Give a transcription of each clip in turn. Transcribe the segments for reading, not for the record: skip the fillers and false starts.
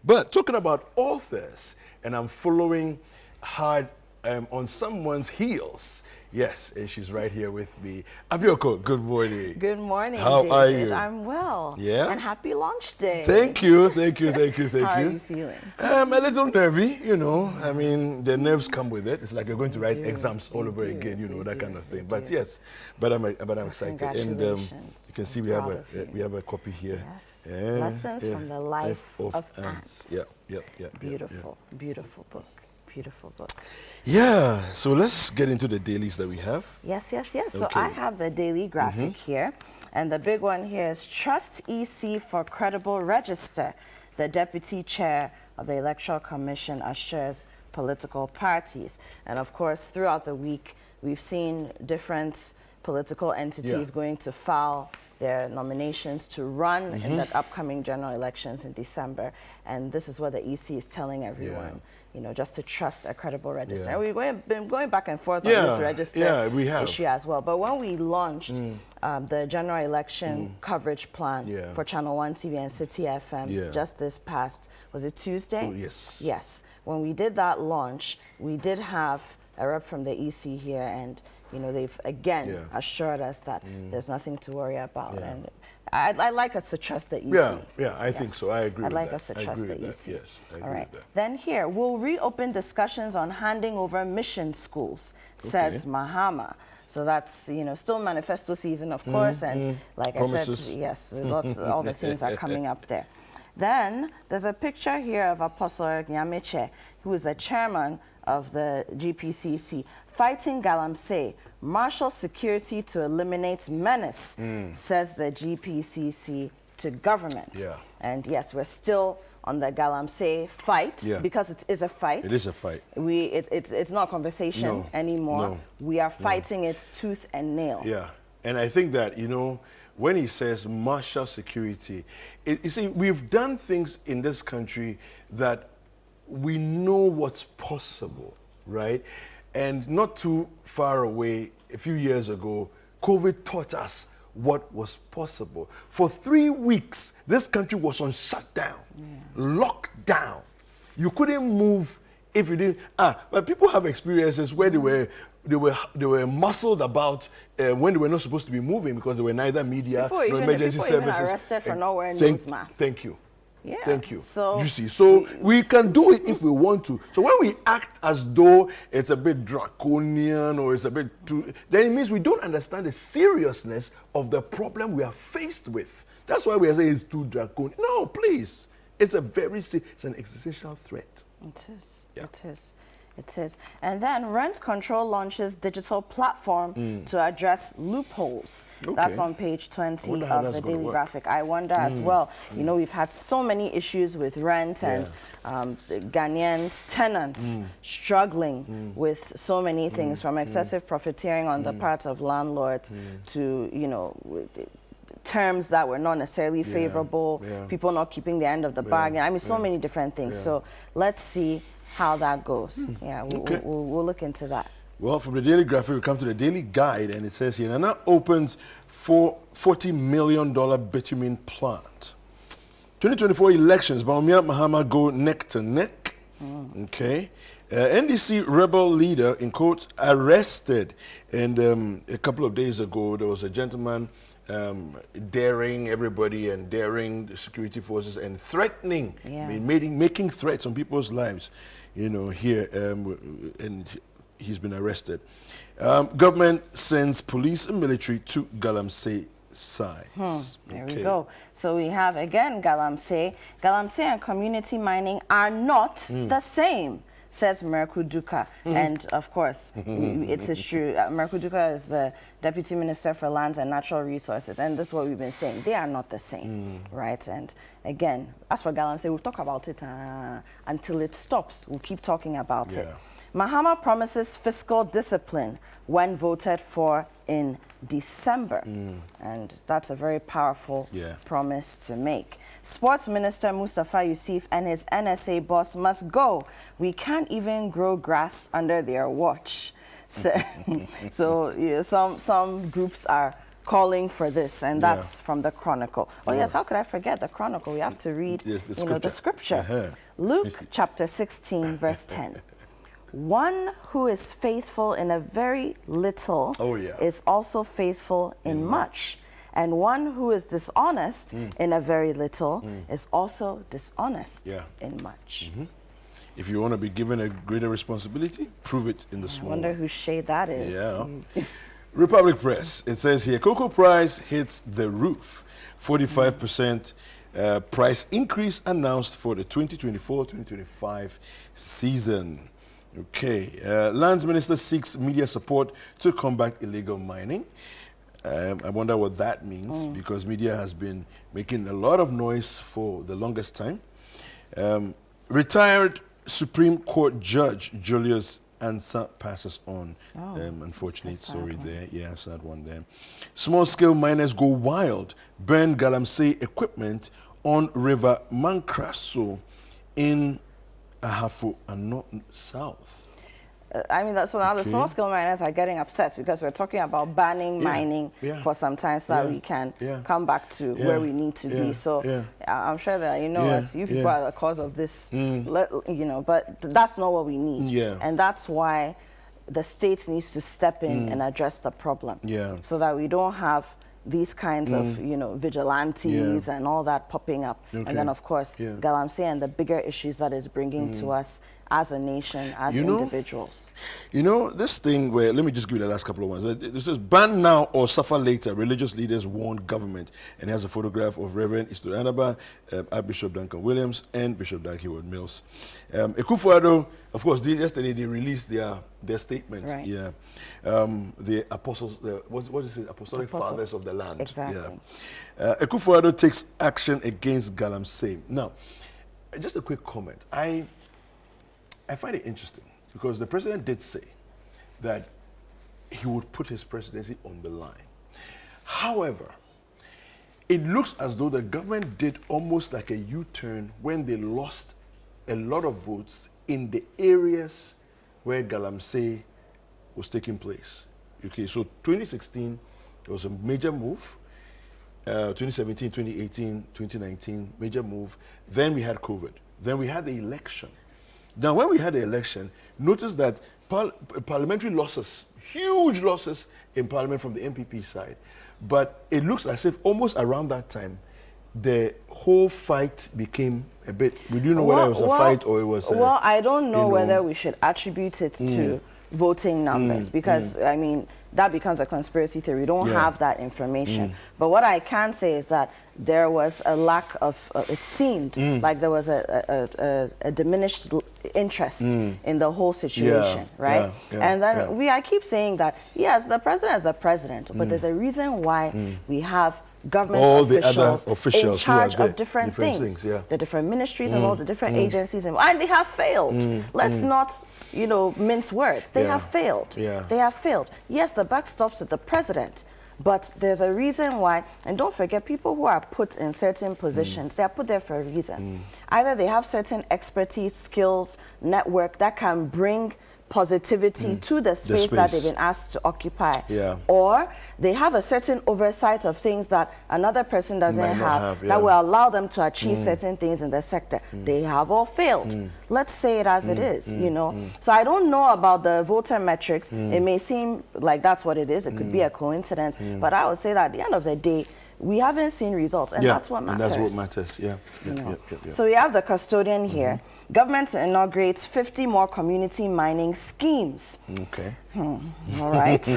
But talking about authors, and I'm following hard on someone's heels. Yes, and she's right here with me. Abioko, good morning. Good morning, How David. are you? I'm well. Yeah? And happy launch day. Thank you, thank you, thank you, thank you. How are you feeling? I'm a little nervy, you know. I mean, the nerves come with it. It's like you're going to write exams all over again, you know, that kind of thing. But yes, but I'm excited. And you can see we have a copy here. Yes. Lessons from the life of ants. Yeah. Beautiful, beautiful book. Beautiful book. Yeah, so let's get into the dailies that we have. Yes. So I have the daily graphic here, and the big one here is Trust EC for Credible Register. The Deputy Chair of the Electoral Commission assures political parties. And of course, throughout the week, we've seen different political entities going to file their nominations to run in the upcoming general elections in December. And this is what the EC is telling everyone. You know, just to trust a credible register. And we've been going back and forth on this register issue as well. But when we launched the general election coverage plan for ChannelOne TV and City FM just this past, was it Tuesday? Oh, yes. Yes. When we did that launch, we did have a rep from the EC here, and you know, they've again assured us that there's nothing to worry about. And I like us to trust the EC. I think so. I agree with that. I'd like us to trust the EC. Yes, I agree with that. Then here, we'll reopen discussions on handing over mission schools, says Mahama. So that's, you know, still manifesto season, of course, and like Promises. I said, yes, lots, all the things are coming up there. Then there's a picture here of Apostle Nyameche, who is the chairman of the GPCC, fighting Galamsey, marshal security to eliminate menace, says the GPCC to government. And yes, we're still on the Galamsey fight because it is a fight. It is a fight. It's not a conversation anymore. No. We are fighting it tooth and nail. Yeah, and I think that, you know, when he says martial security, you see, we've done things in this country that we know what's possible, right? And not too far away, a few years ago, COVID taught us what was possible. For 3 weeks, this country was on shutdown, locked down. You couldn't move if you didn't. But people have experiences where they were muscled about when they were not supposed to be moving because they were neither media nor emergency services. Even arrested for not wearing nose masks. Thank you. Yeah. Thank you. So you see, so we can do it if we want to. So when we act as though it's a bit draconian or it's a bit too, then it means we don't understand the seriousness of the problem we are faced with. That's why we are saying it's too draconian. No, please. It's it's an existential threat. It is. Yeah. It is. It is. And then Rent Control launches digital platform to address loopholes. That's on page 20 of the daily graphic. I wonder as well. You know, we've had so many issues with rent and Ghanaians, tenants struggling with so many things, from excessive profiteering on the part of landlords to, you know, terms that were not necessarily favorable, people not keeping the end of the bargain. I mean, so many different things. So let's see how that goes. We'll look into that. Well, from the Daily Graphic, we come to the Daily Guide, and it says here, Nana opens for $40 million bitumen plant. 2024 elections, Baumia Mahama go neck to neck. Okay. NDC rebel leader, in quotes, arrested. And a couple of days ago, there was a gentleman daring everybody and daring the security forces and threatening, making threats on people's lives, you know, here, and he's been arrested. Government sends police and military to Galamsey sites. There we go. So we have, again, Galamsey. Galamsey and community mining are not the same, says Merkuduka. And of course, it's true. Merkuduka is the Deputy Minister for Lands and Natural Resources. And this is what we've been saying. They are not the same, right? And again, as for Galamsey, we'll talk about it until it stops. We'll keep talking about it. Mahama promises fiscal discipline when voted for in December. And that's a very powerful promise to make. Sports Minister Mustafa Yusuf and his NSA boss must go. We can't even grow grass under their watch. So, you know, some groups are calling for this, and that's from the Chronicle. Oh yes, how could I forget the Chronicle? We have to read, the scripture. Luke chapter 16, verse 10. One who is faithful in a very little is also faithful in much. And one who is dishonest in a very little is also dishonest in much. If you want to be given a greater responsibility, prove it in the small. I wonder whose shade that is. Yeah. Republic Press, it says here, cocoa price hits the roof. 45% price increase announced for the 2024-2025 season. Okay. Lands Minister seeks media support to combat illegal mining. I wonder what that means, because media has been making a lot of noise for the longest time. Retired Supreme Court Judge Julius Ansah passes on. Unfortunately, sorry there. Yeah, sad one there. Small-scale miners go wild, burn Galamsey equipment on River Mankraso in Ahafo and North South. I mean, so now the small-scale miners are getting upset because we're talking about banning mining for some time so that we can come back to where we need to be. So I'm sure that, as you people are the cause of this, but that's not what we need. And that's why the state needs to step in and address the problem so that we don't have these kinds of, vigilantes and all that popping up. And then, of course, Galamsey and the bigger issues that is bringing to us as a nation, as individuals. This thing where, let me just give you the last couple of ones. It says, ban now or suffer later, religious leaders warn government. And it has a photograph of Reverend Istu Anaba, Archbishop Duncan Williams, and Bishop Dag Heward Mills. Akufo-Addo, of course, yesterday they released their statement. Right. The apostles, what is it? Apostolic Fathers of the land. Exactly. Akufo-Addo takes action against Galamsey. Now, just a quick comment. I find it interesting because the president did say that he would put his presidency on the line. However, it looks as though the government did almost like a U-turn when they lost a lot of votes in the areas where Galamsey was taking place. Okay, so 2016, there was a major move. 2017, 2018, 2019, major move. Then we had COVID. Then we had the election. Now, when we had the election, notice that parliamentary losses, huge losses in parliament from the MPP side. But it looks as if almost around that time, the whole fight became a bit, we do know whether it was a fight or it was well, I don't know whether we should attribute it to voting numbers because, I mean, that becomes a conspiracy theory. We don't have that information. But what I can say is that there was a lack of, it seemed like there was a diminished interest in the whole situation, right? And then I keep saying that, yes, the president is the president, but there's a reason why we have government all officials, the other officials in charge of different things. The different ministries and all the different agencies, and they have failed. Let's not, mince words. They have failed. They have failed. Yes, the buck stops with the president, but there's a reason why. And don't forget, people who are put in certain positions, they are put there for a reason. Either they have certain expertise, skills, network that can bring positivity to the space that they've been asked to occupy, or they have a certain oversight of things that another person doesn't have that will allow them to achieve certain things in the sector. They have all failed. Let's say it as it is, So I don't know about the voter metrics. It may seem like that's what it is. It could be a coincidence, but I would say that at the end of the day, we haven't seen results, and that's what matters. And that's what matters, So we have the custodian here. Government inaugurates 50 more community mining schemes. Okay. All right.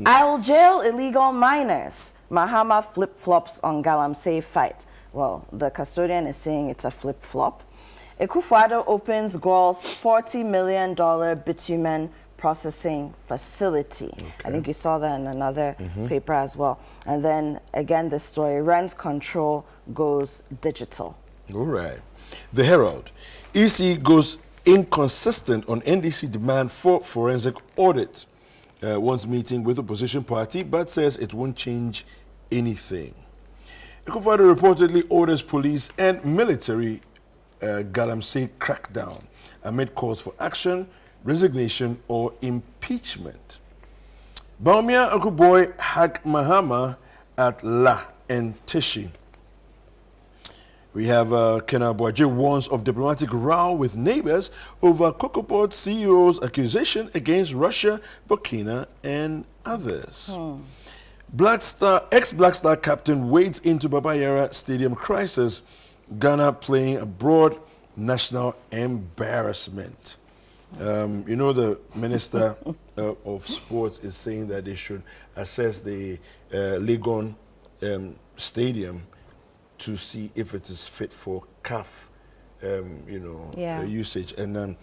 I will jail illegal miners. Mahama flip-flops on Galamsey fight. Well, the custodian is saying it's a flip-flop. Akufo-Addo opens Gwal's $40 million bitumen processing facility. I think you saw that in another paper as well. And then, again, the story, rent control goes digital. All right. The Herald. EC goes inconsistent on NDC demand for forensic audit. Wants meeting with opposition party, but says it won't change anything. Akufo-Addo reportedly orders police and military Galamsey crackdown amid calls for action, resignation, or impeachment. Baumia Akuboy hag Mahama at La and Tishi. We have Kena Boaji warns of diplomatic row with neighbors over Cocoport CEO's accusation against Russia, Burkina, and others. Ex-Black Star captain wades into Baba Yara Stadium crisis. Ghana playing abroad, national embarrassment. You know, the Minister of Sports is saying that they should assess the Legon Stadium to see if it is fit for CAF, usage. And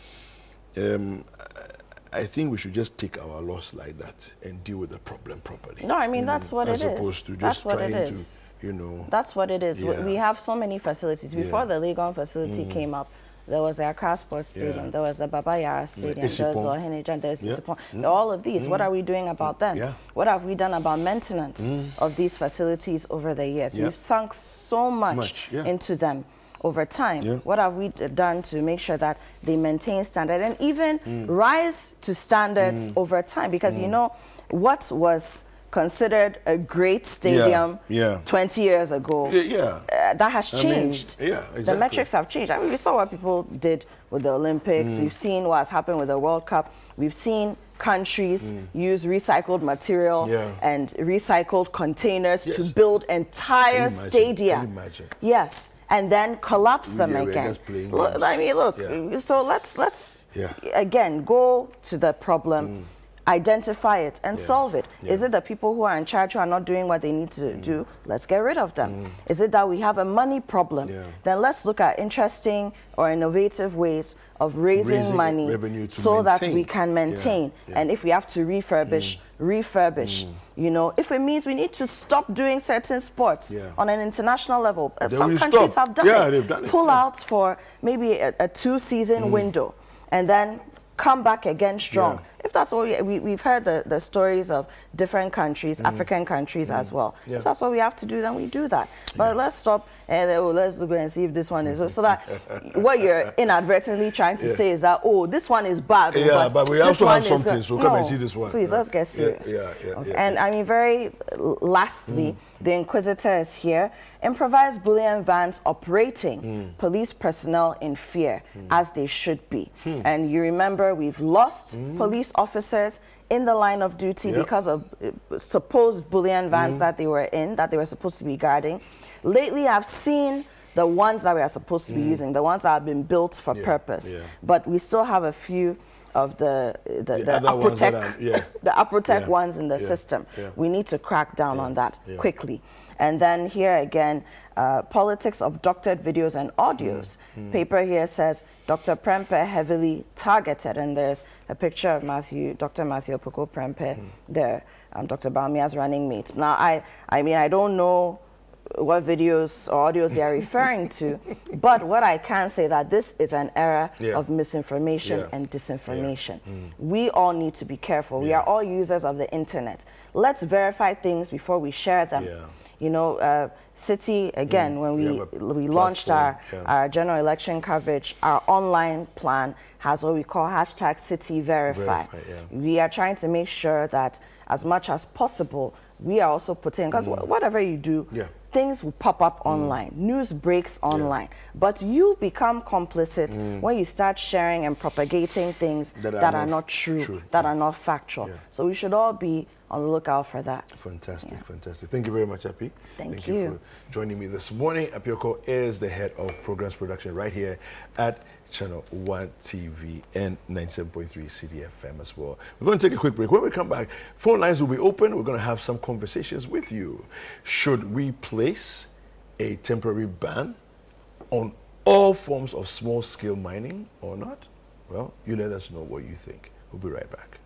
I think we should just take our loss like that and deal with the problem properly. No, I mean, that's what it is. As opposed to just trying to, That's what it is. Yeah. We have so many facilities. Before the Legon facility came up, there was the Accra Sports Stadium, there was the Baba Yara Stadium, there was Ohenejan, there's Isipon. All of these, what are we doing about them? What have we done about maintenance of these facilities over the years? We've sunk so much into them over time. What have we done to make sure that they maintain standard and even rise to standards over time? Because you know, what was considered a great stadium 20 years ago, that has changed. Exactly. The metrics have changed. I mean, we saw what people did with the Olympics. We've seen what's happened with the World Cup. We've seen countries use recycled material and recycled containers to build entire stadia. Can you imagine? Yes, and then collapse them again. Look, I mean, look. So let's again go to the problem. Identify it and solve it. Is it the people who are in charge who are not doing what they need to do? Let's get rid of them. Is it that we have a money problem? Then let's look at interesting or innovative ways of raising money so that we can maintain. And if we have to refurbish, you know, if it means we need to stop doing certain sports on an international level. Some countries have done it. They've done it. Pull outs for maybe a 2-season window and then come back again strong. If that's what we've heard the stories of different countries, African countries as well. If that's what we have to do, then we do that. But let's stop and let's look and see if this one is so that what you're inadvertently trying to say is that this one is bad. But we also have something. So come and see this one. Please, let's get serious. And I mean, very lastly, the Inquisitor is here. Improvised bullion vans operating, police personnel in fear, as they should be. And you remember we've lost police officers in the line of duty because of supposed bullion vans that they were in, that they were supposed to be guarding. Lately, I've seen the ones that we are supposed to be using, the ones that have been built for purpose. But we still have a few of the Aprotec ones in the system. We need to crack down on that quickly. And then here again, politics of doctored videos and audios. Paper here says Dr. Prempeh heavily targeted, and there's a picture of Dr. Matthew Opoko Prempeh there, Dr. Baumia's running mate. Now, I mean, I don't know what videos or audios they are referring to, but what I can say that this is an era of misinformation and disinformation. We all need to be careful. We are all users of the internet. Let's verify things before we share them. You know, City, again, when we launched our general election coverage, our online plan has what we call #CityVerify. We are trying to make sure that as much as possible, we are also putting, because whatever you do, things will pop up online, news breaks online, but you become complicit when you start sharing and propagating things that are not true, that are not factual. So we should all be on the lookout for that. Fantastic, fantastic. Thank you very much, Api. Thank you for joining me this morning. Apioko is the head of programs production right here at Channel One TV and 97.3 CDFM as well. We're going to take a quick break. When we come back, phone lines will be open. We're going to have some conversations with you. Should we place a temporary ban on all forms of small-scale mining or not? Well, you let us know what you think. We'll be right back.